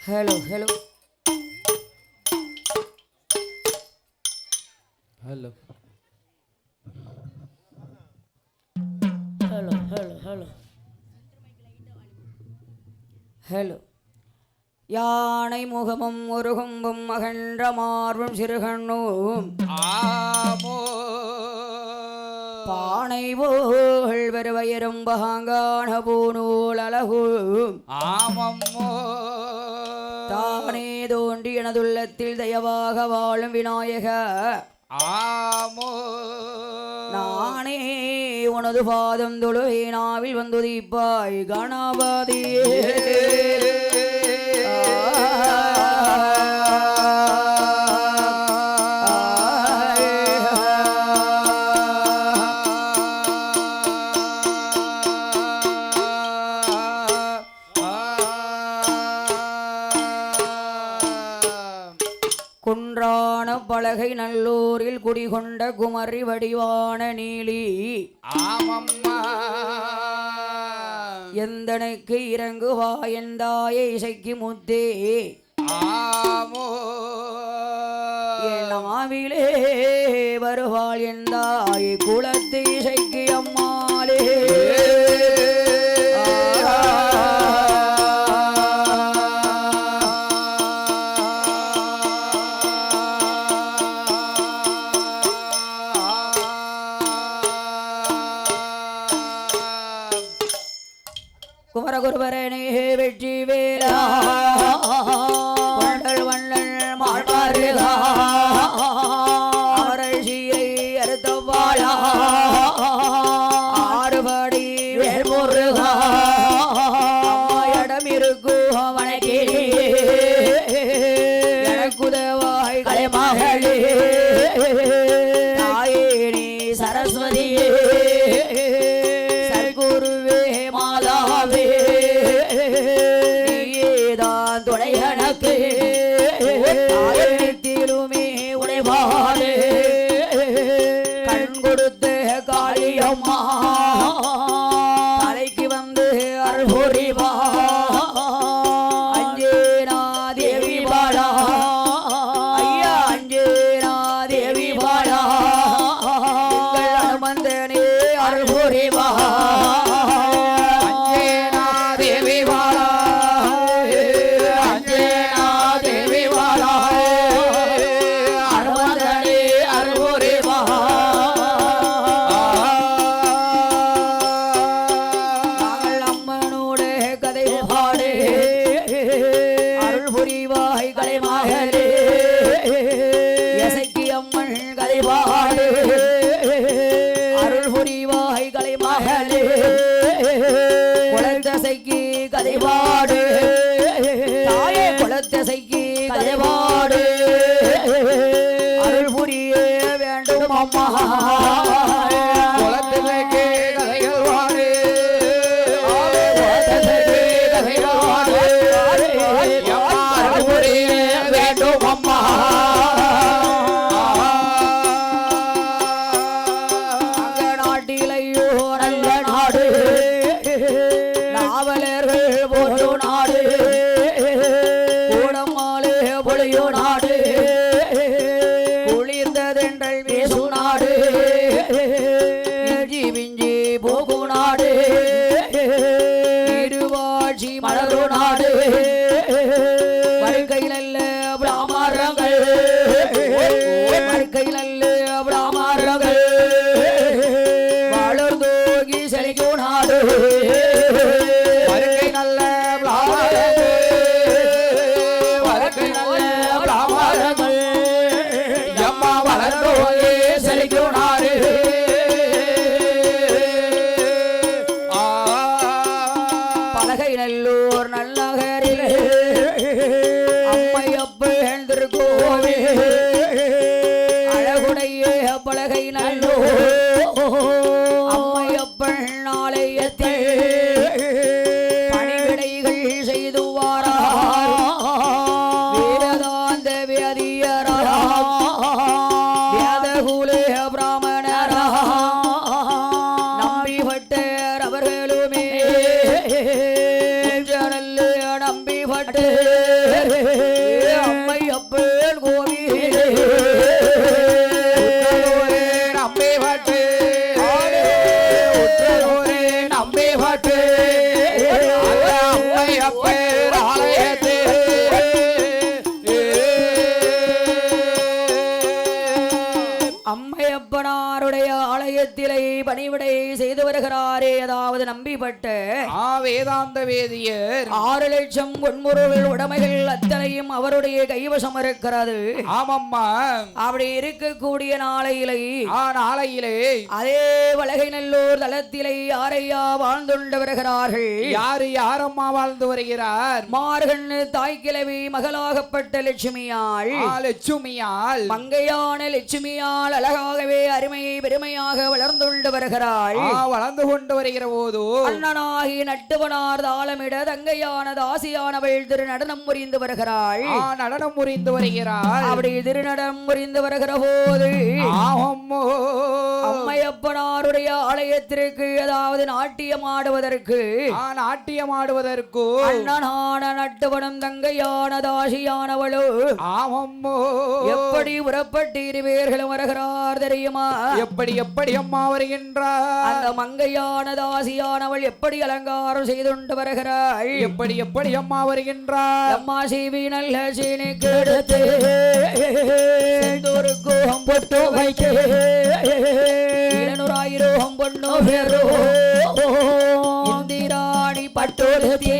Hello, hello. Hello. Hello, hello, hello. Hello. யானை முகமும் ஒரு கொம்பும் அகன்ற மார்பும் சிறுகண்ணும் ஆமோ பானை போல் வருவயரும் பகாங்கான பூநூல் அழகும் ஆமம்மோ தானே தோன்றி எனதுள்ளத்தில் தயவாக வாழும் விநாயக ஆமோ நானே உனது பாதம் தொழுவேனாவில் வந்துதிப்பாய் கணபதியே குன்றான பலகை நல்லூரில் குடிகொண்ட குமரி வடிவான நீலி ஆமம்மா எந்தனுக்கு இறங்குவா எந்தாய இசைக்கு முத்தே ஆமோ என்னாவிலே வருவாள் எந்தாய் குலத்து இசைக்கு அம்மாளே குமரகுருவரனே வெற்றி வேலா வண்டல் வண்ணல் மாழ்வாருகா அமரல் சீரை அறுத்தவாளா ஆறுபடி வேல்முருகா அம்மாயிடம் இருக்கும் வணக்கே எனக்குதவாய் கலைமகளே தாயே நீ சரஸ்வதியே சர்க்குருவே மாதாவே நீதான் துணை எனக்கு ஆயிரத்திலுமே உடைவாளே கண் கொடுத்த காளியம்மா தலைக்கு வந்து அருள் புரிவா அஞ்சேனா தேவி பாலா ஐயா அஞ்சேனா தேவி பாலா அனுமந்தனே அருள் புரிவா அருள் புரிவாய் கலைமகளே குலத்தசைக்கு கதைபாடு தாயே குலத்தசைக்கு கதைபாடு அருள் புரிய வேண்டும் அம்மா குலத்திற்கு கதைகள் வாடு கதைகள் வாடு அருள் புரிய வேண்டும் அம்மா நாவலர்கள் போட்டு நாடு கூடமாலே பொழியோ நாடு குளிர்ந்ததென்றல் பேசு நாடு இஞ்சி விஞ்சி போகு நாடு இருவாட்சி மலரு நாடு மறுக்கை நல்ல பிராமரங்கள் மறுக்கை நல்ல பிராமரங்கள் வளர்ந்தோகி செழிக்கோ நாடு வருகை நல்ல வருகை நல்ல பிராமரங்கள் எம்மா வளர்ந்தோகி செழிக்கோ நாடு பலகை நல்லூர் நல்லகரில் அம்மையப்பு எழுந்திருக்கோவே அழகுடைய பலகை நல்லூர் அம்மையப்பள் நாளையத்தில் பணிவிடைகள் செய்து வாரார் வேதாந்த வேதியரா வேதகுலே பிராமணரா நம்பிப்பட்டர் அவர்களுமே நம்பிப்பட்டு வருகிறாரே அதாவது நம்பிப்பட்ட வேதாந்த வேதியர் 6 லட்சம் பொன்முருள் உடைமைகள் அத்தனையும் அவருடைய கைவசம் இருக்கிறது. ஆமம்மா அப்படி இருக்கக்கூடிய நாளையிலே அதே வலகை நல்லூர் தளத்திலே யாரையா வாழ்ந்துண்டு வருகிறார்கள்? யாரம்மா வாழ்ந்து வருகிறார்? மார்கண் தாய்க்கிழவி மகளாகப்பட்ட லட்சுமியாள் மங்கையான லட்சுமியால் அழகாகவே அருமையை பெருமையாக வளர்ந்துண்டு வருகிறாள். வளர்ந்து கொண்டு வருகிற போது அண்ணனாகி நட்டுவனார் தாளமிட தங்கையான தாசியானவள் திரு நடனம் புரிந்து வருகிறாள். அப்படி திருநடம் புரிந்து வருகிற போது அம்மையப்பனாருடைய ஆலயத்திற்கு அதாவது நாட்டியமாடுவதற்கு அண்ணனான நட்டுவனும் தங்கையான தாசியானவளோ எப்படி புறப்பட்டு இருவேர்களும் வருகிறார் தெரியுமா? எப்படி அம்மா வருகின்றார்? அந்த மங்கையான தாசியானவள் எப்படி அலங்காரம் செய்துண்டு வருகிறாள்? எப்படி அம்மா வருகின்றார்? அம்மா சீவி நல்ல சீனி கெடுத்து பொட்டு வைத்து 200,000 பொண்ணு பெரு இந்திராணி பட்டோடுத்தி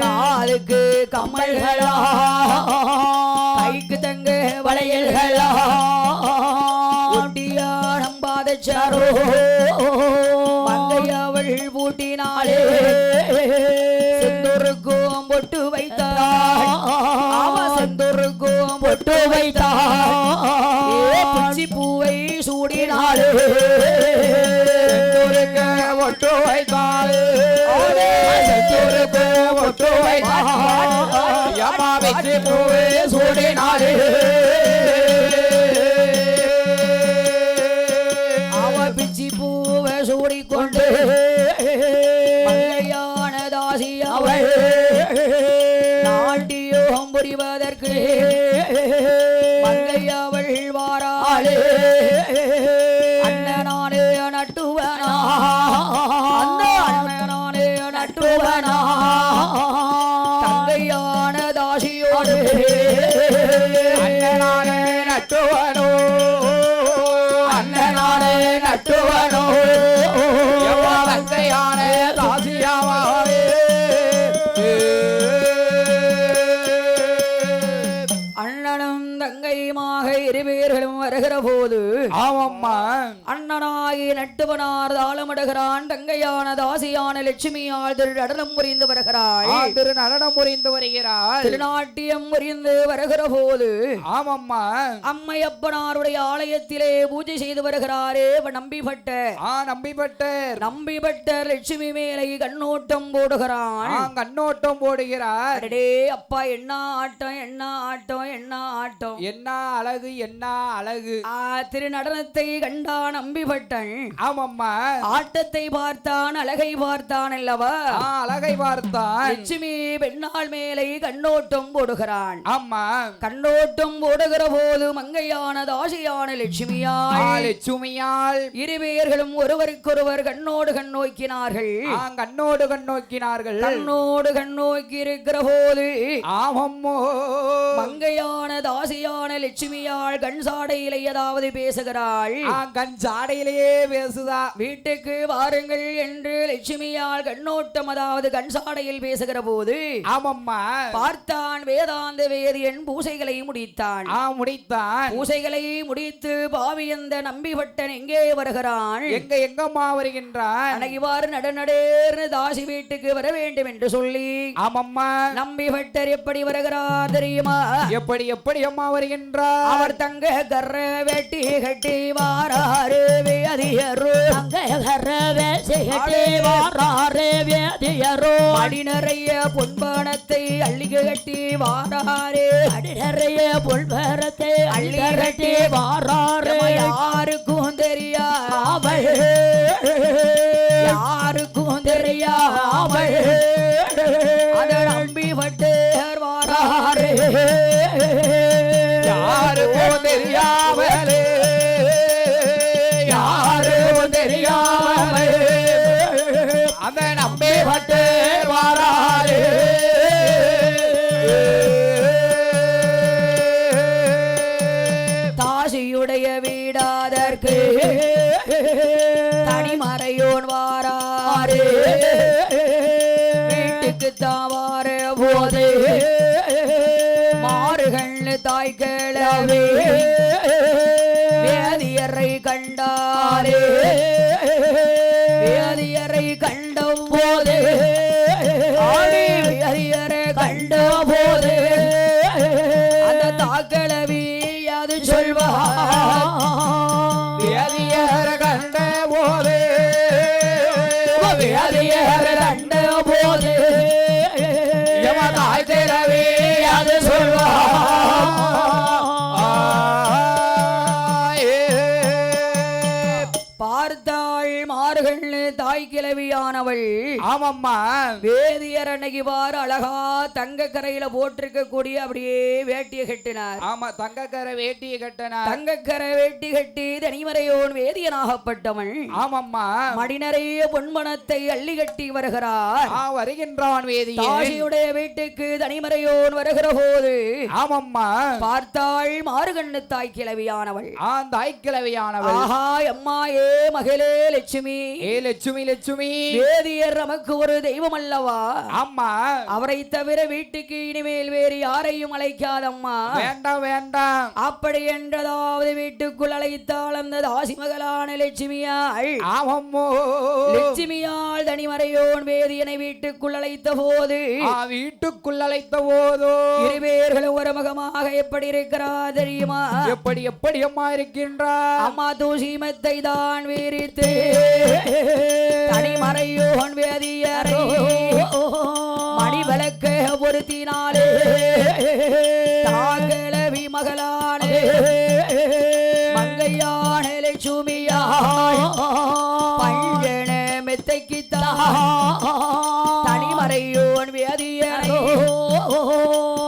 காலுக்கு கமல்களா கைக்கு தங்க வளையல்களா ஒட்டியானம் பாதச்சாரோ மங்கையவள் பூட்டினாளே செந்தூருக்கும் பொட்டு வைத்தாள். செந்தூருக்கும் பொட்டு வைத்தாள். பிச்சி பூவை சூடினாளே ஒட்டு வைத்தாள். ஒட்டு வைத்தாள். பூவை சூடினாளே பிச்சி பூவை சூடிக்கொண்டு மங்கையான தாசி அவள் நாட்டியோகம் புரிவதற்கு மங்கை அவள் வாராளே. அண்ணனானே நட்டுவனா அண்ணனானே நட்டுவனா தங்கையான தாசியோடு அண்ணனானே நட்டுவனோ நட்டுவனோ தங்கையான தாசியாவே அண்ணனும் தங்கையுமாக இருவேர்களும் வருகிற போது அண்ணனாகி நட்டுவனார் தாளமிடுகிறான். தங்கையான தாசியான லட்சுமியால் திரு நடனம் புரிந்து வருகிறாள். திருநாட்டியம் புரிந்து வருகிற போது அம்மையப்பனாருடைய ஆலயத்திலே பூஜை செய்து வருகிறாரே நம்பிப்பட்டர் லட்சுமி மேலே கண்ணோட்டம் போடுகிறான். அப்பா என்ன ஆட்டம் என்ன ஆட்டம் என்ன ஆட்டம் என்ன அழகு என்ன அழகு. திரு நடனத்தை கண்டான் நம்பிப்பட்டன். ஆமம்மா ஆட்டத்தை பார்த்தான் அழகை பார்த்தான் அல்லவா? அழகை பார்த்தான். லட்சுமி பெண்ணாள் மேலே கண்ணோட்டம் போடுகிறான். ஆமா கண்ணோட்டம் போடுகிற போது மங்கையான தாசியான லட்சுமியால் இருவேர்களும் ஒருவருக்கொருவர் கண்ணோடு கண் நோக்கினார்கள். கண்ணோடு கண் நோக்கி இருக்கிற போது மங்கையான தாசியான லட்சுமியால் கண் சாடையிலே ஏதாவது பேசுகிறாள். கண் சாடையிலேயே பேசுதா. வீட்டுக்கு வாருங்கள் என்று லட்சுமியால் கண்ணோட்டம் அதாவது கண் சாடையில் பேசுகிற போது பார்த்தான் வேதாந்த வேதியன் பூசைகளை முடித்தான். பூசைகளை முடித்து பாவியந்த நம்பிப்பட்டன் எங்கே வருகிறான்? எங்கம்மா வருகின்றான்? இவ்வாறு நடநடேர்னு தாசி வீட்டுக்கு வர வேண்டும் என்று சொல்லி நம்பிப்பட்டர் எப்படி வருகிறார் தெரியுமா? எப்படி அம்மா வருகின்றார்? அவர் தங்க கர்ற வெட்டி கட்டி வாராரு வேதியரோ. அடி நிறைய பொன்பணத்தை அள்ளி கட்டி வாராரு. அடி நிறைய பொன்பணத்தை அள்ளி கட்டி வாராரு. யாருக்கும் தெரியாமல் யாருக்கும் தெரியாமல் அத நம்பிப்பட்டர் வாராரு. யாருக்கும் தெரியாமலே யாருக்கும் தெரியாமலே அந்த நம்பிப்பட்டர் வாராரு. தாசியுடைய வீடாதற்கு தனிமா வீட்டுக்கு தாவார போது மாறுகள் தாய் கிழவே வேதியரை கண்டாரே வேதியரை கண்ட போது வேதியரை கண்ட போது அந்த தாக்கிழவி அது சொல்வா வேதியர் கண்ட போது வேதியரை கண்ட போது தாய் திரவே அது சொல்வா பார்த்தாள் மாறுகள் தாய் கிழவியானவள் ஆமம்மா வேதியர் அன்னைக்கு பாரு அழகா தங்க கரையில போட்டிருக்க கூடிய அப்படியே வேட்டியை கட்டினார் ஆமா தங்கக்கரை வேட்டியை கட்டனா தங்கக்கரை வேட்டி கட்டி தனிமறையோன் வேதியனாகப்பட்டவன் ஆமம்மா மடி நிறைய பொன்மணத்தை அள்ளி கட்டி வருகிறார் வருகின்றான் வேதியன் தாசியுடைய வீட்டுக்கு தனிமறையோன் வருகிற போது ஆமம்மா பார்த்தாள் மாறுகண்ணு தாய் கிழவியானவள் தாய் கிழவியானவள் ஆஹா அம்மா ஏ மகளே லட்சுமி ஏ லட்சுமி லட்சுமி வேதியர் நமக்கு ஒரு தெய்வம் அல்லவா ஆமா அவரை தவிர வீட்டுக்கு இனிமேல் வேறு யாரையும் அழைக்காதம்மா வேண்டாம் வேண்டாம் அப்படி என்றதாவது வீட்டுக்குள் அழைத்தாள் அந்த தாசி மகளான லட்சுமியாள் ஆமம்மோ லட்சுமியாள் தனிமறையோன் வேதியனை வீட்டுக்குள் அழைத்த போது வீட்டுக்குள் அழைத்த போதோ இருவேர்களும் ஒரு முகமாக எப்படி இருக்கிறா தெரியுமா எப்படி எப்படி அம்மா இருக்கின்றா அம்மா தூசிமத்தை தான் வீரித்து தனிமறையோன் வேதியரை மணி விளக்க பொருத்தினாலே தாகிழவி மகளானே மங்கையான லட்சுமியா பஞ்சன மெத்தைக்கு தனிமறையோன் வேதியரை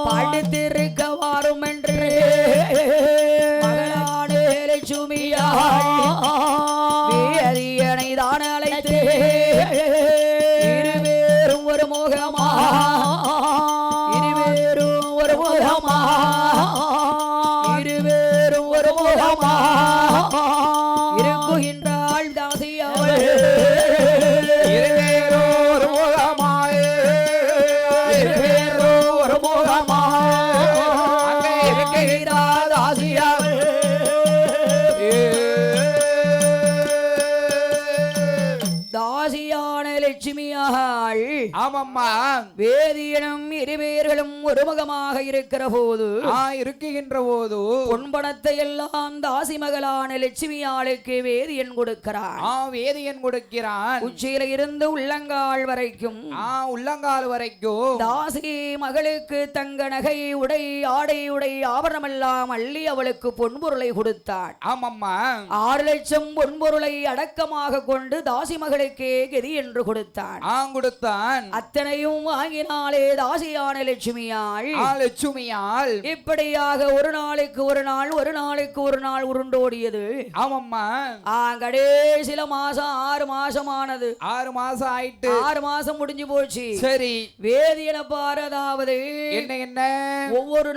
படுத்திருக்க வாரும் என்று மகளானே லட்சுமியா வேதியனை தான் அழைத்து இருவேறும் ஒரு மோகமா இருவேறும் ஒரு மோகமா இருவேறும் ஒரு மோகமா இருக்குகின்றாள் தாசி அவள் இருவேறோர் முகமாய் இருவேறோர் முகமாய் அங்கே இருக்கிறார் ஆசியாள் தாசியான லட்சுமியாள் ஆமம்மா வேதியனும் இருவேர்களும் ஒருமுகமாக இருக்கிற போது இருக்குகின்ற போது பொன்பணத்தை எல்லாம் தாசி மகளான லட்சுமியாளுக்கு வேதியன் கொடுக்கிறான் வேதியன் கொடுக்கிறான் உச்சியில இருந்து உள்ளங்கால் வரைக்கும் உள்ளங்கால் வரைக்கும் தாசி மகளுக்கு தங்க நகை உடை ஆடை உடை ஆபரணமெல்லாம் அள்ளி அவளுக்கு பொன்பொருளை கொடுத்தான் ஆமம்மா 6 லட்சம் பொன்பொருளை அடக்கமாக கொண்டு தாசி மகளுக்கே கதி என்று கொடுத்தான் கொடுத்தான் அத்தனையும் வாங்கினாலே தாசியான லட்சுமியாள் இப்படியாக ஒரு நாளுக்கு ஒரு நாள் ஒரு நாளுக்கு ஒரு நாள் உருண்டோடியது ஆமம்மா கடைசில மாசம் 6 மாசமானது 6 மாசம் ஆயிட்டு 6 மாசம் முடிஞ்சு போச்சு சரி வேதியன பாரு அதாவது என்ன என்ன ஒவ்வொரு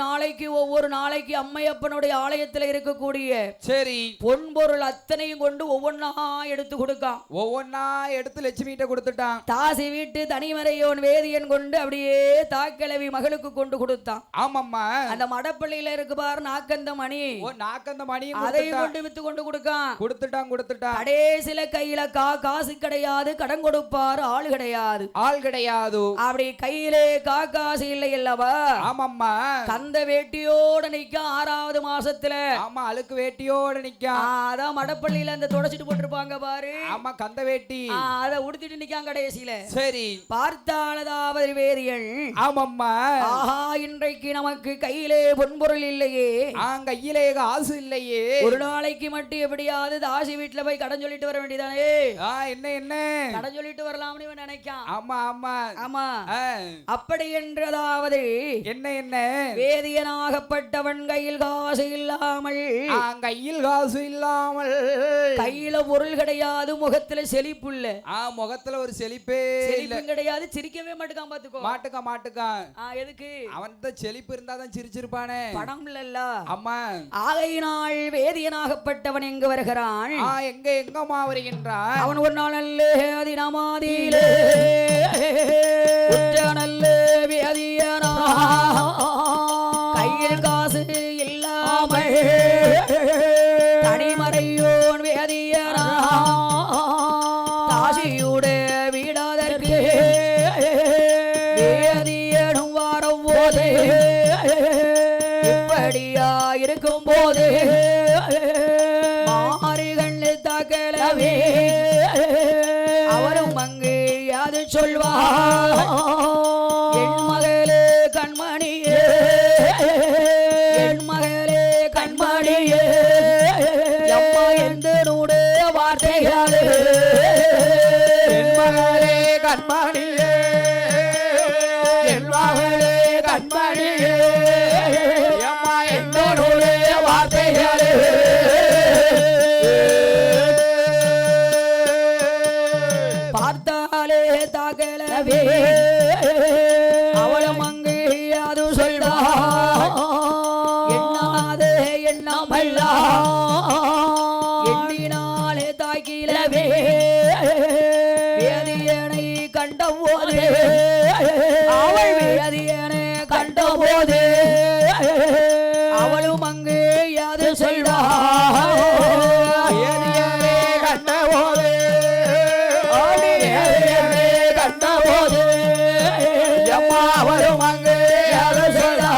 நாளைக்கு அம்மையப்பனுடைய ஆலயத்தில் இருக்கக்கூடிய சரி பொன்பொருள் அத்தனையும் கொண்டு ஒவ்வொன்னா எடுத்து கொடுக்கான் ஒவ்வொன்னா எடுத்து லட்சுமி கிட்ட கொடுத்துட்டான் தாசி வீட்டு தனிமறையோன் வேதியன் கொண்டு அப்படியே தாக்கிழவி மகளுக்கு கொண்டு கொடுத்தான் ஆமம்மா அந்த மடப்பள்ளியில இருக்கு பாரு நாக்கந்த மணி நாக்கந்த மணி அதை கொண்டு வித்து கொண்டு கொடுத்தான் கடைசில கையில காசு கிடையாது கடன் கொடுப்பார் ஆள் கிடையாது அப்படி கையிலே காசு இல்லை அல்லவா ஆமம்மா கந்த வேட்டியோட நிக்க 6வது மாசத்துல ஆமா அழுக்கு வேட்டியோட நிக்க அதான் மடப்பள்ளியில அந்த தொடச்சிட்டு போட்டிருப்பாங்க பாரு ஆமா கந்த வேட்டி அதை உடுத்திட்டு நிக்கான் கடைசியில சரி பார்த்தாலதாவது வேதியன் ஆமம்மா ஆஹா இன்றைக்கு நமக்கு கையிலே பொன்பொருள் இல்லையே கையிலே காசு இல்லையே ஒரு நாளைக்கு மட்டும் எப்படியாவது தாசி வீட்டுல போய் கடன் சொல்லிட்டு வர வேண்டியதானே என்ன கடன் சொல்லிட்டு வரலாம்னு இவன் நினைக்கான் ஆமா ஆமா ஆமா அப்படி என்றதாவது என்ன வேதியனாகப்பட்டவன் கையில் காசு இல்லாமல் கையில பொருள் கிடையாது முகத்துல செழிப்புள்ள முகத்துல ஒரு செழிப்பே கிடையாது சிரிக்கவே மாட்டுக்கான் பாத்துக்கோ மாட்டுக்கான் எதுக்கு அவன் செழிப்பு இருந்தாதான் சிரிச்சிருப்பானே படம் இல்லல்ல அம்மா ஆகையினால் வேதியனாகப்பட்டவன் எங்கு வருகிறான் எங்கம்மா வருகின்றான் அவன் ஒரு நாள் நல்ல அதினமாதியிலே வேதியனும் வாரம் போது இப்படியா இருக்கும் போது மாறுகள் தாக்கலவே அவரும் அங்கு யாது சொல்வார் என் மகளே கண்மணியே என் மகளே கண்மணியே அம்மா எந்த நூடு வார்த்தையாலே என் மகளே கண்மணியே என் மகளே கண்மணியே அம்மா என்னுடைய வார்த்தைகளே பார்த்தாலே தாக்கலவே அவளும் அங்கு அது சொல்வா எண்ணாதே எண்ணாமல்லா எண்ணினாலே தாக்கிலவே வேதியனை கண்டபோது அவள் வேதியனை கண்டபோது அவளும் அங்கு யாது சொல்வா வேதியனை கண்டபோது வேதியனை கண்டபோது அம்மா அவரும் அங்கே யாது சொல்வா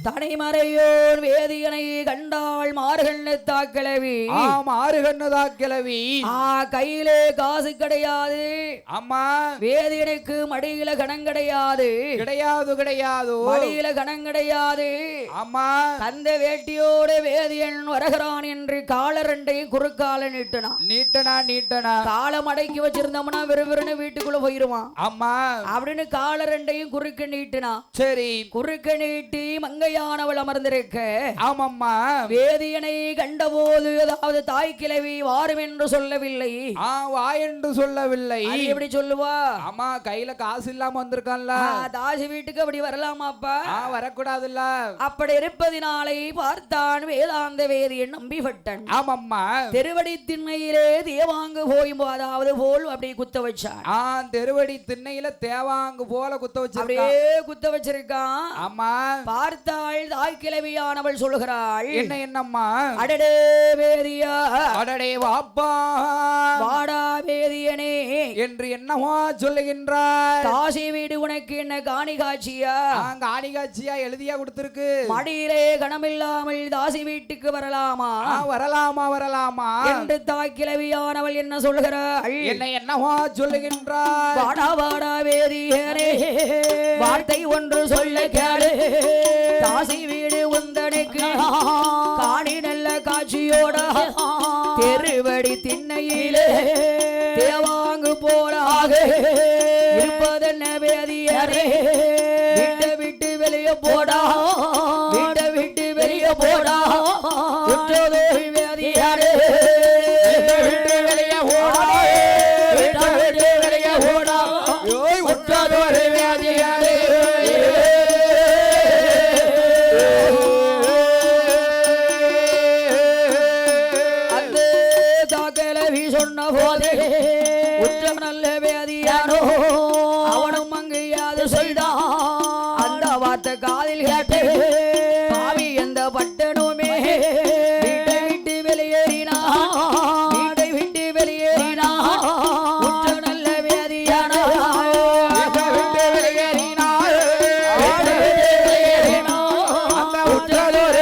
தனிமறையோர் வேதியனை கண்டாள் மார்கள் தாக்கிழவி ஆறு கண்ணுதா கிளவி கையிலே காசு கிடையாது அம்மா வேதியனுக்கு மடியில கணம் கிடையாது கிடையாது கிடையாது மடியில கணம் கிடையாது அம்மா அந்த வேட்டியோட வேதியன் வருகிறான் என்று காலரண்டை குறுக்கால நீட்டினான் நீட்டனா காலம் அடக்கி வச்சிருந்தோம்னா விறுவிறுன்னு வீட்டுக்குள்ள போயிருவான் அம்மா அப்படின்னு காலரண்டையும் குறுக்க நீட்டினான் சரி குறுக்க நீட்டி மங்கையானவள் அமர்ந்திருக்க ஆமம்மா வேதியனை கண்டபோது அதாவது தாய் கிழவி வாரும் என்று சொல்லவில்லை வா என்று சொல்லவில்லை அது எப்படி சொல்லுவா அம்மா கையில காசு இல்லாம வந்திருக்கான்ல தாசி வீட்டுக்கு அப்படி வரலாமாப்பா வரக்கூடாதுல்ல அப்படி இருப்பதினாலே பார்த்தான் வேதாந்த வேதியன் நம்பிப்பட்டன் ஆமம்மா திருவடி திண்ணையிலே தேவாங்கு போயும் அதாவது போல் அப்படி குத்த வச்சான் தெருவடி திண்ணையில தேவாங்கு போல குத்த வச்சு அப்படியே குத்த வச்சிருக்கான் அம்மா பார்த்தாள் தாய் கிழவியானவள் சொல்கிறாள் என்னம்மா அடடே வேதியா அடடே வாப்பா வாடா வேதியனே என்று என்னவா சொல்லுகின்றார் காசி வீடு உனக்கு என்ன காணி காட்சியா காணி காட்சியா எழுதியா கொடுத்திருக்கு மடியிலே கணமில்லாமல் தாசி வீட்டுக்கு வரலாமா வரலாமா என்று தாய் கிழவியானவள் என்ன சொல்கிறாள் என்னவா சொல்லுகின்றார் வாடா வாடா வேதியனே வார்த்தை ஒன்று சொல்ல கேளு தாசி வீடு உந்தனுக்கு காணி நல்ல காட்சியோட தெருவடி திண்ணையிலே தேவாங்கு போலாக இருப்பதென்ன வேதியரே விட்டு விட்டு வெளியே போடா விட்டு வெளியே போடா வேதியாரே விட்டு வெளியே போடா விட்டு வெளியே போடா உற்றதோர் வேதியாரே சொன்ன போதே உற்றம் நல்ல வேதியானோ அவனும் அங்கு யாது சொல்தான் அந்த வார்த்தை காதில் கேட்டு பாவி எந்த பட்டனுமே வீட்டை விட்டு வெளியேறினா உற்றம் நல்ல வேதியானோ விட்டு வெளியேறினா அந்த உற்றதோர்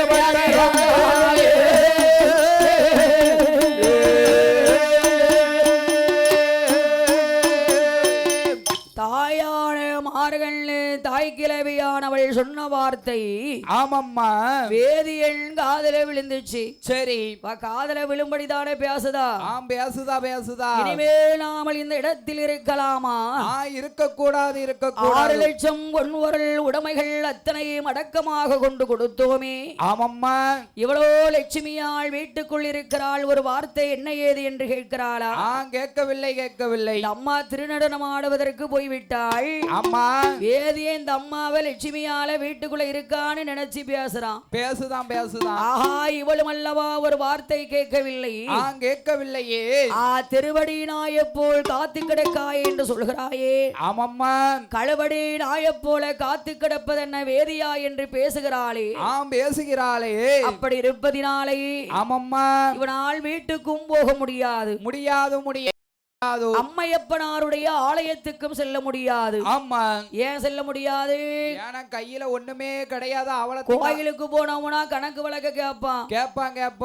தாயான மார்கள் தாய் கிழவியானவள் சொன்ன வார்த்தை ஆமம்மா வேதியன் காதல விழுந்துச்சு சரி காதல விழும்படிதானே பேசுதா பேசுதா இனிமேல் நாமல் இந்த இடத்தில் இருக்கலாமா இருக்கக்கூடாது 6 லட்சம் பொன்வரல் உடைமைகள் அத்தனையும் அடக்கமாக கொண்டு கொடுத்தோமே ஆமம்மா இவ்வளோ லட்சுமியாள் வீட்டுக்குள் இருக்கிறாள் ஒரு வார்த்தை என்ன ஏது என்று கேட்கிறாளா கேட்கவில்லை அம்மா திருநடனம் ஆடுவதற்கு போய்விட்டாள் அம்மா வேதிய இந்த அம்மாவை லட்சுமியால வீட்டுக்குள்ள இருக்கான்னு நினைச்சு பேசுதான் ஆஹா இவளும் அல்லவா ஒரு வார்த்தை கேட்கவில்லையே திருவடி நாயப்போல் காத்து கிடக்காய் என்று சொல்கிறாயே ஆமம்மா களவடி நாயப்போல காத்து கிடப்பது என்ன வேதியா என்று பேசுகிறாளே அப்படி இருப்பதினாலே ஆமம்மா இவனால் வீட்டுக்கும் போக முடியாது அம்மையப்பனாருடைய ஆலயத்துக்கும் செல்ல முடியாது. ஆமா. ஏன் செல்ல முடியாது? ஏன்னா கையில ஒண்ணுமே கிடையாது. அவளை கோயிலுக்கு போனோம்னா கணக்கு வழக்க கேட்பான்.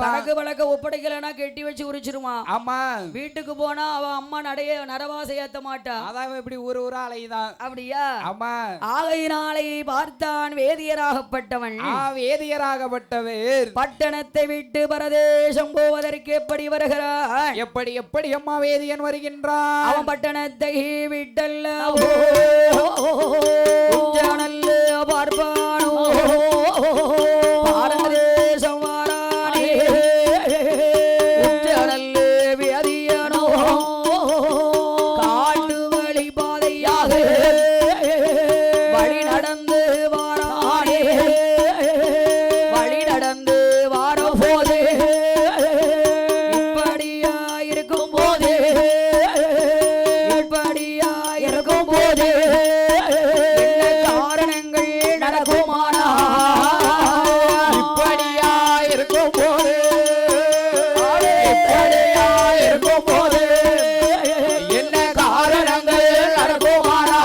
கணக்கு வழக்க ஒப்படைக்கலன்னா கெட்டி வச்சு உரிச்சிருவான். ஆமா. வீட்டுக்கு போனா அவன் அம்மா நடைய நரவாசை ஏத்த மாட்டா. அதான் இப்படி ஊரா அலைதான். அப்படியா? ஆமா. ஆகையினாலே பார்த்தான் வேதியராகப்பட்டவன். வேதியராகப்பட்டவர் பட்டணத்தை விட்டு பரதேசம் போவதற்கு எப்படி வருகிறான்? எப்படி எப்படி அம்மா வேதியன் வருகின்றான்? அவன் பட்டணத்தை விட்டல்ல பார்ப்பானோ பாரதேசம் வாரானே உற்றடல்ல வேதியனோ காட்டு வழி பாதையாக வழி நடந்து வாரானே வழி நடந்து வாரும் போது இப்படியா இருக்கும் போது இப்படியா இருக்கும் போது என்ன காரணங்கள் நடக்குமானா இப்படியா இருக்கும் போது இப்படியா இருக்கும் போது என்ன காரணங்கள் நடக்குமானா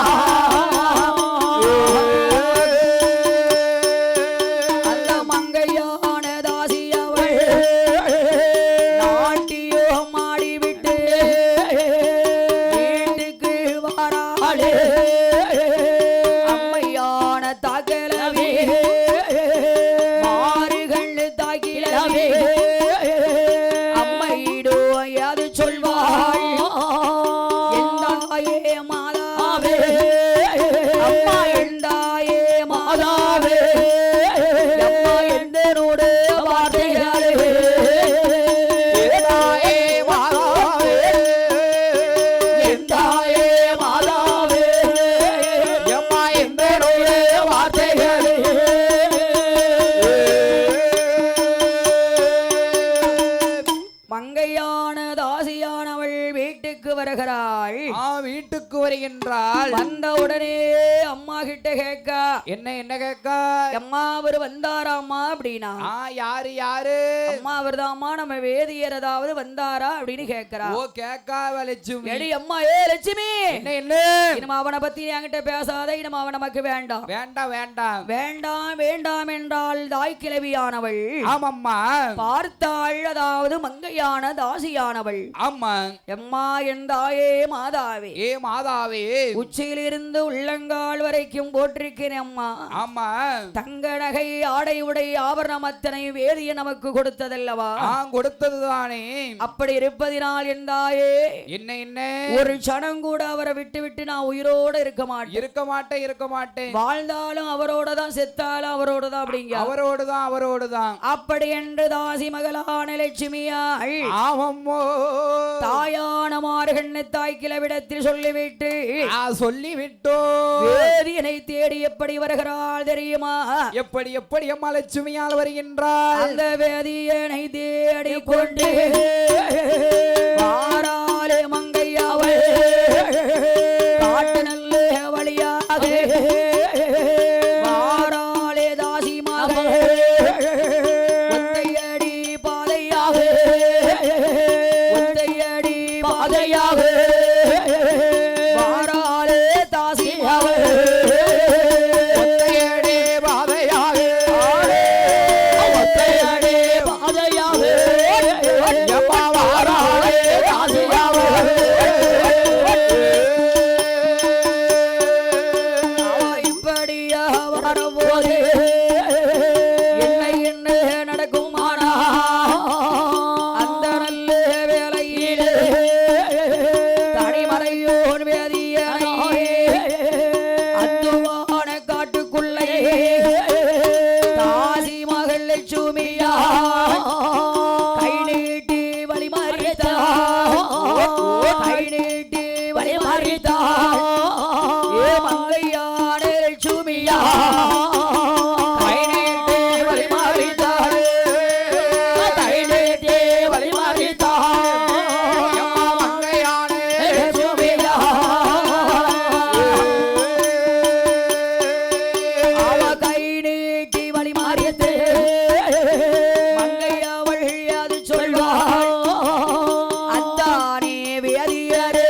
அந்த மங்கையான தாசி அவள் நாட்டியம் ஆடிவிட்டு வீட்டுக்கு வாராளே அம்மையான தாக்கலவே மாறுகள் தாக்கிலவே அம்மையிடோ யாது சொல்வாள் எந்தாயே மாதாவே அம்மா எந்தாயே மாதாவே அம்மா எந்தனோடு வார்த்தைகளே எந்தாயே மாதாவே எந்தாயே மாதாவே அம்மா எந்தனோடு வார்த்தைகளே மங்கையான தாசியானவள் வீட்டுக்கு வருகிறாள். வீட்டுக்கு வருகின்றாள். வந்த உடனே அம்மா கிட்ட கேட்க என்ன என்ன கேட்க? அம்மா அவர் வந்தாராமா அப்படின்னா யாரு யாரு? அம்மா அவர் தான்மா நம்ம வேதியர் ஏதாவது வந்தாரா அப்படின்னு கேட்கிறா. ஓ கேட்காவ லட்சுமி. எடி அம்மா ஏ லட்சுமி என்ன என்ன? இனிமே அவனை பத்தி என்கிட்ட பேசாத. இனிமே அவன் நமக்கு வேண்டாம் வேண்டாம் வேண்டாம் வேண்டாம் வேண்டாம் என்றால் தாய் கிழவியானவள் ஆமம்மா பார்த்தாள். அதாவது மங்கையான தாசியானவள் ஆமா. எம்மா என் தாயே மாதாவே ஏ மாதாவே உச்சியிலிருந்து உள்ளங்கால் வரைக்கும் போற்றிருக்கிறேன் அம்மா. ஆமா. தங்க நகை ஆடை உடை ஆபரணம் அத்தனை வேதிய நமக்கு கொடுத்ததல்லவா? கொடுத்ததுதானே. அப்படி இருப்பதினால் என் தாயே என்ன என்ன? ஒரு சனம் கூட அவரை விட்டு விட்டு நான் உயிரோட இருக்க மாட்டேன். இருக்க மாட்டேன் இருக்க மாட்டேன். வாழ்ந்தாலும் அவரோட தான் செத்தாலும் அவரோட தான் அப்படிங்க. அவரோடுதான் அவரோடுதான். அப்படி என்று தாசி மகளான லட்சுமியாள் ஆமம்மோ தாயான மார்கண்ண தாய் கிளவிடத்தில் சொல்லிவிட்டு சொல்லிவிட்டோ வேதியனை தேடி எப்படி வருகிறாள் தெரியுமா? எப்படி எப்படி அம்மா லட்சுமியால் வருகின்றாள்? அந்த வேதியனை தேடி கொண்டு வாராலே மங்கையாவள் காட்டு நல்ல வழியாக வாராலே தாசி மகள் ஒத்தையடி பாதையாக ஒத்தையடி பாதையாக வாராலே தாசி மகள் ஒத்தையடி பாதையாக ஒத்தையடி பாதையாக எம்மா வாராளே தாசியாக இப்படியா வரபோது என்ன என்ன நடக்குமானா அந்த நல்ல வேலையிலே தனிமறையோன் வேதியனை அத்துவான காட்டுக்குள்ளே தாசி மகள் லட்சுமியா கை நீட்டி வழி மாறித்தா கை நீட்டி வழி மாறித்தா ஏ மங்கையான லட்சுமியா கை நீட்டி வழி மாறித்தா கை நீட்டி வழி மாறித்தா மங்கையான லட்சுமியா அவ கை நீட்டி வழி மாறியது மங்கையவள் அது சொல்வாள் அத்தானே வேதியரே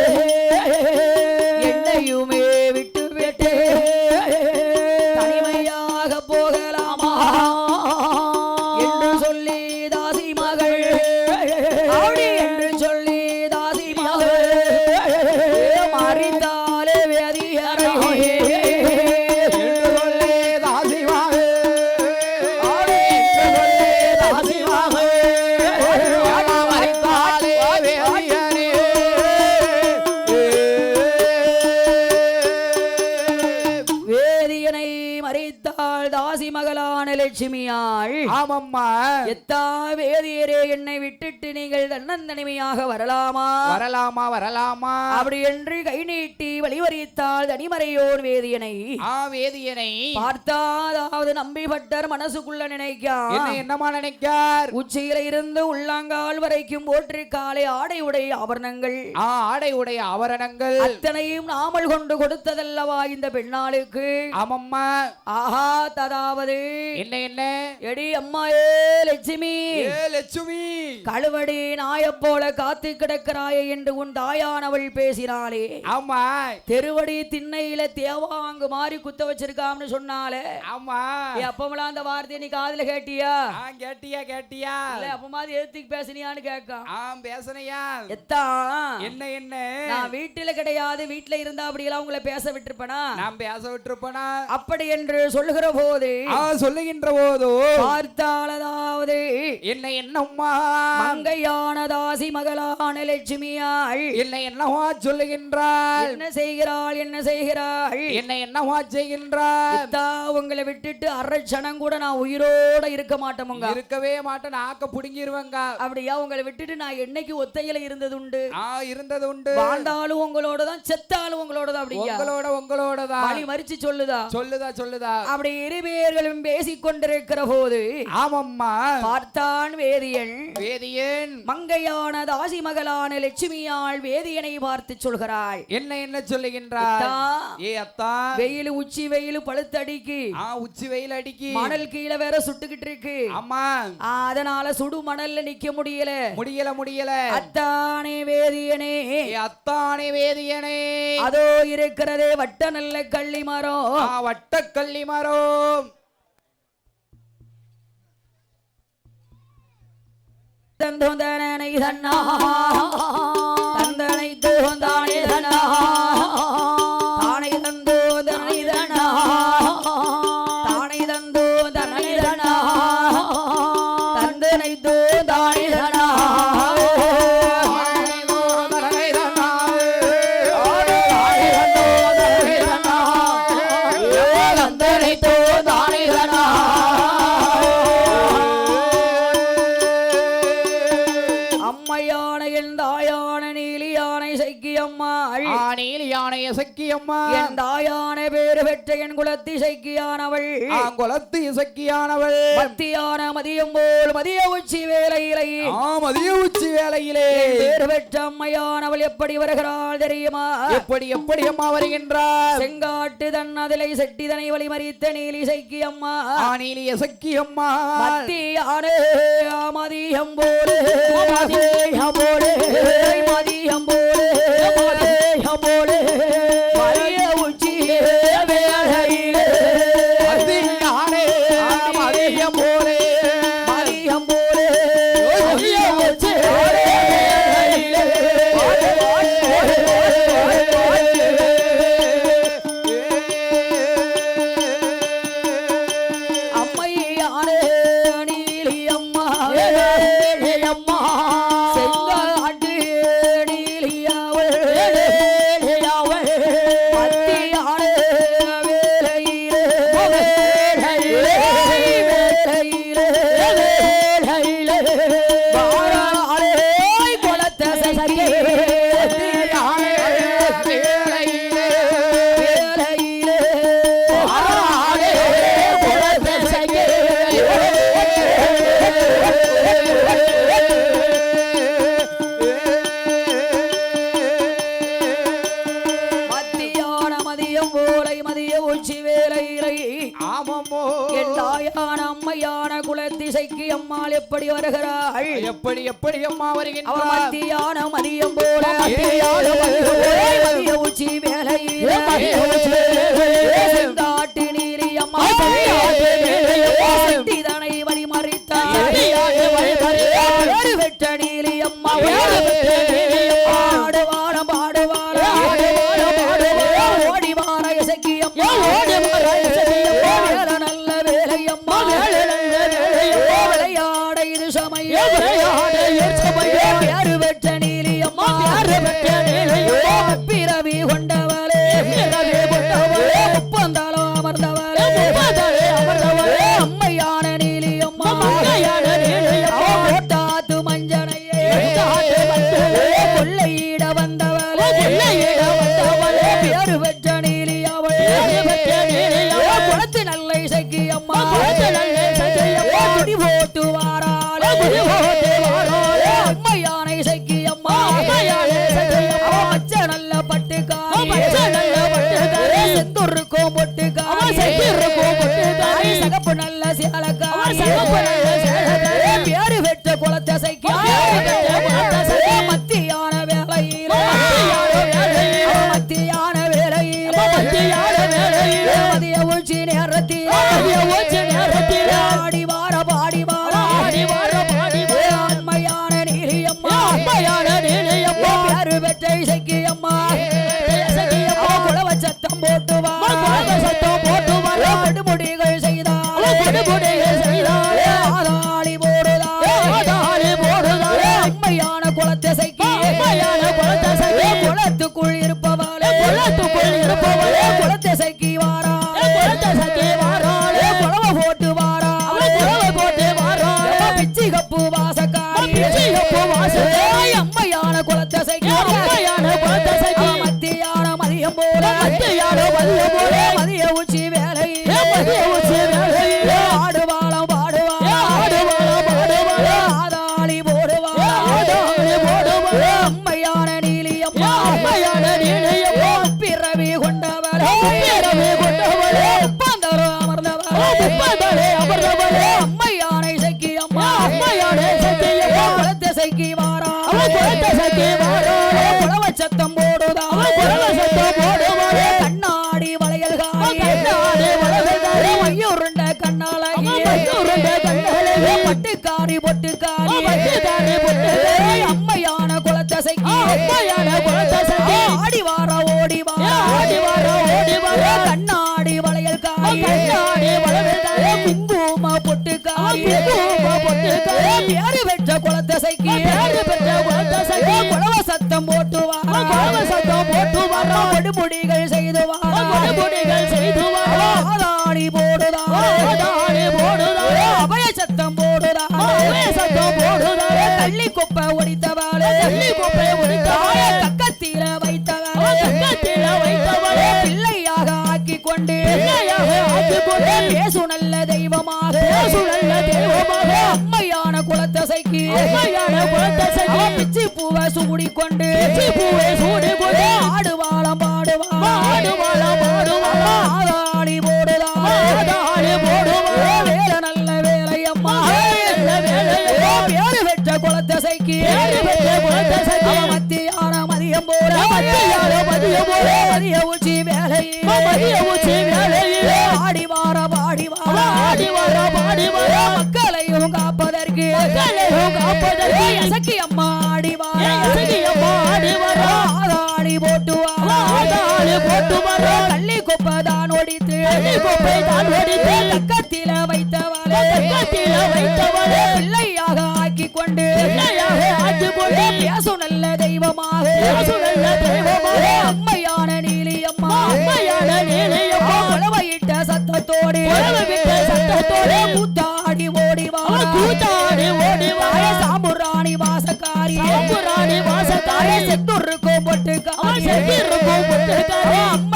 லட்சுமியாள் ஆமம்மா எத்தா வேதியரே என்னை விட்டுட்டு நீங்கள் தன்னந்தனிமையாக வரலாமா வரலாமா வரலாமா அப்படி என்று கை நீட்டி வழிவரித்தாள் தனிமறையோர் வேதியனை வேதியனை பார்த்தாதாவது நம்பிப்பட்டர் மனசுக்குள்ள நினைக்கார் என்னமா நினைக்கார் உச்சியில இருந்து உள்ளாங்கால் வரைக்கும் போற்று காலை ஆடை உடைய ஆபரணங்கள் ஆடை உடைய ஆபரணங்கள் அத்தனையும் நாமல் கொண்டு கொடுத்ததல்லவா இந்த பெண்ணாளுக்கு ஆமம்மா ஆஹா ததாவது என்ன எடி அம்மாயே லட்சுமி லட்சுமி கழுவடி நாய போல காத்து கிடக்கிறாயே என்று உன் தாயானவள் பேசினாளே ஆமா தெருவடி திண்ணையில தேவாங்கு மாறி குத்த வச்சிருக்காம்னு சொன்னாலே ஆமா அப்பமெல்லாம் அந்த வார்த்தையை நீ காதுல கேட்டியா கேட்டியா இல்ல அப்பமாதிரி எதுக்கு பேசினியான்னு கேட்கான் பேசனையா எத்தா என்ன நான் வீட்டுல கிடையாது வீட்டுல இருந்தா அப்படி எல்லாம் உங்களை பேச விட்டுருப்பனா நான் பேச விட்டுருப்பனா அப்படி என்று சொல்லுகிற போது சொல்லுகின்ற போது பார்த்தாலதாவது என்னம்மா மங்கையான தாசி மகளான லட்சுமியாள் என்னவா சொல்லுகின்றாள் என்ன செய்கிறாள் என்னவா செய்கின்றாள் உங்களை விட்டுட்டு அரை சனம் கூட நான் உயிரோட இருக்க மாட்டோமுங்க இருக்கவே மாட்டேன் ஆக்க புடுங்கிருவேங்க அப்படியா உங்களை விட்டுட்டு நான் என்னைக்கு ஒத்தையில இருந்தது உண்டு வாழ்ந்தாலும் உங்களோட தான் செத்தாலும் உங்களோட தான் அப்படியா உங்களோட தான் வழி மறிச்சு சொல்லுதா அப்படி இரு பேர்களும் பேசிக் கொண்டிருக்கிற போது ஆமம்மா பார்த்தான் வேதியன் மங்கையான தாசி மகளான லட்சுமியாள் வேதியனை பார்த்து சொல்கிறாள் என்ன சொல்லுகின்றாள் அத்தா வெயில் உச்சி வெயில் பழுத்தடிக்கு உச்சி வெயில் அடிக்கி மணல் கீழே வேற சுட்டுக்கிட்டு இருக்கு அம்மா அதனால சுடு மணல்ல நிக்க முடியல அத்தானே வேதியனே அதோ இருக்கிறதே வட்ட நல்ல கள்ளி மரம் தந்தனை தன்னா தந்தனை தோந்தானே தனா தானை தந்தோ தனை தனா தானை தந்தோ தனை தனா தந்தனை தோந்தானே தனா என் தாயான பேரு பெற்ற என் குலத்து இசைக்கியானவள் மத்தியான மதியம் போல் மதிய உச்சி வேளையிலே பேரு பெற்ற அம்மையானவள் எப்படி வருகிறாள் தெரியுமா எப்படி அம்மா வருகின்றார் செங்காட்டு தன் அதிலை செட்டிதனை வழி மறித்த நீலி இசைக்கி அம்மா மத்தியான மதியம் போலே மதியம் போலே மதிய உச்சி வேளையிலே மதியம் போலே அம்மையானே நீலி அம்மா செங்காட்டு நீலியாவள் அம்மையான குலத்திசைக்கு அம்மாள் எப்படி வருகிறாள் எப்படி அம்மா வருகின்றாள் மத்தியான மதியம் போல மதிய உச்சி வேளையிலே காட்டு நீரி அம்மா இதனை வழி மறித்தார் வெட்ட நீலி அம்மா பாடுவாரம் ஓடிவார இசைக்கு அம்மா நல்ல வேலை அம்மா விளையாட இது சமயம் வெட்ட நீலி அம்மா பிறவி கொண்டவளே ஒப்பந்தாலோ அமர்ந்தவளே அம்மையான பேரு பெற்ற நீலி அவள் குளத்து நல்ல இசைக்கு அம்மா குடி போட்டு வாராளே அம்மையான இசைக்கு அம்மா பச்ச நல்ல பட்டுக்காரி செந்தூருக்கும் பொட்டுக்காரி சகப்பு நல்ல சேலக்காரி பேரு பெற்ற குளத்தை இசைக்கு மத்தியான வேலையில் மத்தியான வேலையில் மதிய உச்சி நேரத்தில் ஆடி வார பாடி வார அம்மையான நீலியம்மா பேரு பெற்ற இசைக்கு அம்மா குளவ சத்தம் போட்டு கொடுமுடிகள் செய்தால் ஆதாளி போடுதாள் அம்மையான குளத்தை இசைக்கு குளத்துக்குள் இருப்பவளே குளத்தை இசைக்கு வாராளே குளவ போட்டு வாராளே பிச்சி கப்பு வாசக்காரி அம்மையான குளத்தை இசைக்கு மத்தியான மதியம் போல மதிய உச்சி வேலையில் ஆடுவாளம் ஆதாளி போடுவாள் அம்மையான நீலியம்மா பிறவி கொண்டவளே உப்பந்தரோ அமர்ந்தவளே அம்மையான இசைக்கு அம்மா குளத்தை இசைக்கு குளவ சத்தம் போடுதா கண்ணாடி வளையல்காரி மையுருண்ட கண்ணாலகி பட்டுக்காரி பொட்டுக்காரி அம்மையான குளத்தை இசைக்கு ஆடி வார ஓடி வார கண்ணாடி வளையல்காரி குங்கும பொட்டுக்காரி பேரு பெற்ற குளத்தை இசைக்கு குளவ சத்தம் போட்டு கொடுமுடிகள் செய்து ஆதாளி போடுதாள் அபய சத்தம் போடுதாள் தள்ளி கொப்பை ஒடித்தவாளே கக்கத்தில வைத்தவாளே பிள்ளையாக ஆக்கி கொண்டு பேசு நல்ல தெய்வமாக அம்மையான குளத்தை இசைக்கு பிச்சி பூவை சூடிக்கொண்டு ஆடுவாளம் ஆதாளி போடுதாள் வேல நல்ல வேலையம்மா பேரு பெற்ற குளத்தை இசைக்கு மத்தியான மதியம் போல மதிய உச்சி வேலையில் ஆடி வார பாடி மக்களையும் காப்பதற்கு இசைக்கு அம்மா ஆடி வார ஆதாளி போட்டு தள்ளி கொப்பை தான் ஒடித்து கக்கத்தில வைத்தவளே பிள்ளையாக ஆக்கி கொண்டு பேசு நல்ல தெய்வமாக அம்மையான நீலியம்மா குளவையிட்ட சத்தத்தோடு கூத்தாடி ஓடி சாம்புராணி வாசக்காரி செந்தூருக்கும் பொட்டுக்காரி அம்மா